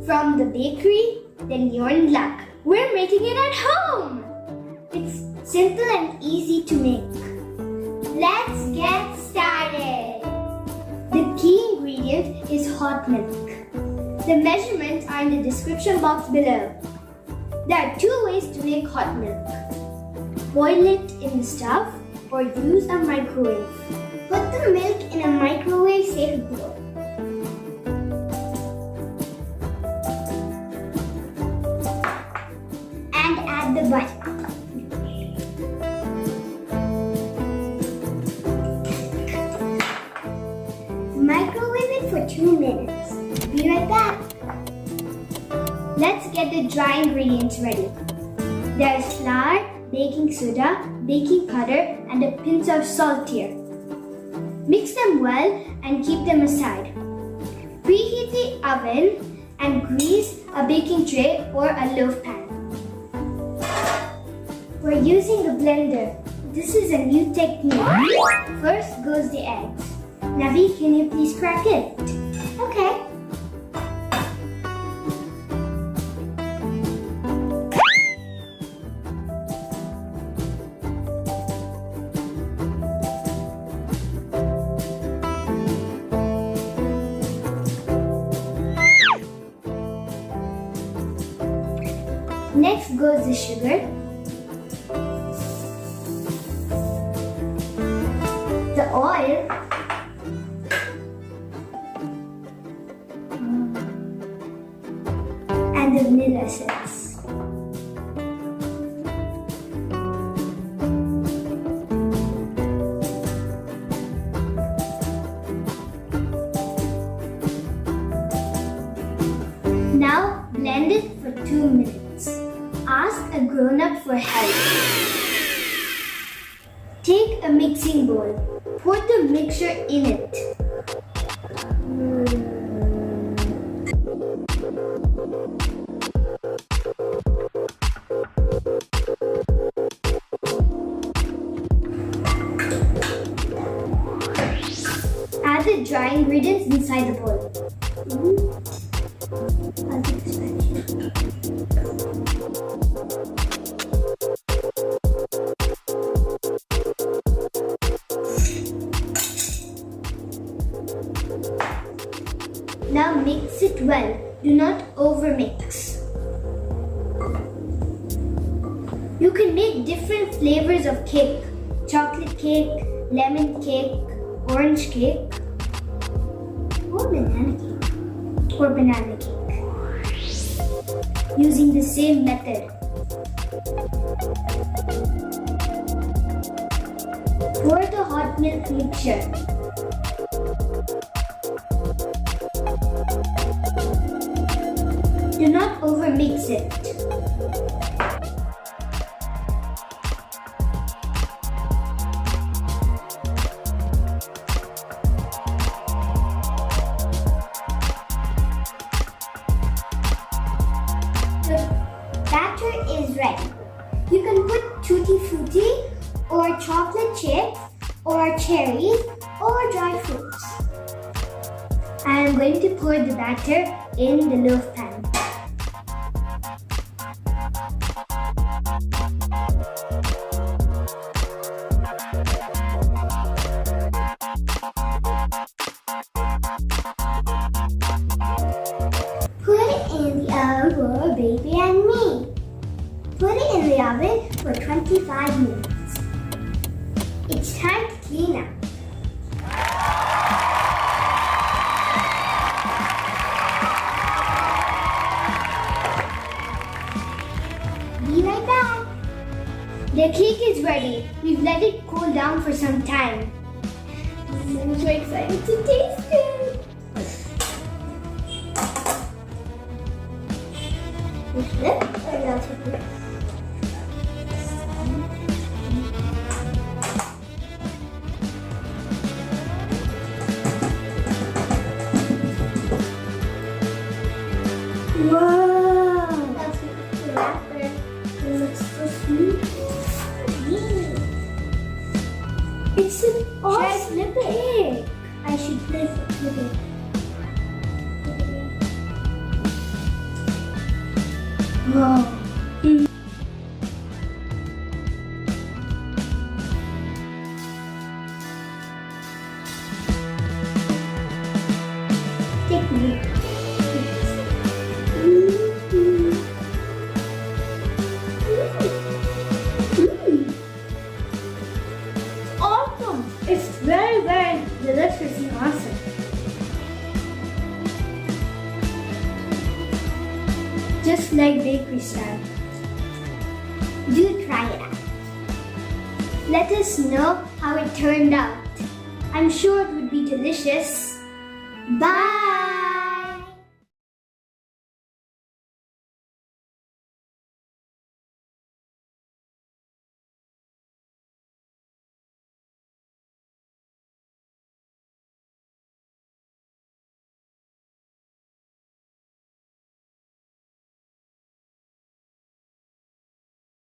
from the bakery, then you're in luck. We're making it at home! It's simple and easy to make. Let's get started! The key ingredient is hot milk. The measurements are in the description box below. There are two ways to make hot milk. Boil it in the stove or use a microwave. Put the milk in a microwave-safe bowl. And add the butter. Microwave it for 2 minutes. Be right back. Let's get the dry ingredients ready. There is flour, baking soda, baking powder, and a pinch of salt here. Mix them well and keep them aside. Preheat the oven and grease a baking tray or a loaf pan. We're using a blender. This is a new technique. First goes the eggs. Navvi, can you please crack it? Okay. Next goes the sugar, the oil, and the vanilla essence. Now blend it for 2 minutes. Ask a grown-up for help. Take a mixing bowl. Pour the mixture in it. Add the dry ingredients inside the bowl. Now mix it well. Do not overmix. You can make different flavors of cake. Chocolate cake, lemon cake, orange cake, or banana cake. Using the same method. Pour the hot milk mixture. Do not overmix it. The batter is ready. You can put tutti frutti or chocolate chips or cherries or dry fruits. I am going to pour the batter in the loaf pan. Put it in the oven for baby and me. Put it in the oven for 25 minutes. It's time to clean up. Be right back. The cake is ready. We've let it cool down for some time. I'm so excited to taste it. Flip, and I'll take it. Wow! That's the wrapper. It looks so sweet. It's an awesome cake. I should flip it. Wow. Take me. Awesome! It's very, very delicious and awesome. Just like bakery style. Do try it out. Let us know how it turned out. I'm sure it would be delicious. Bye!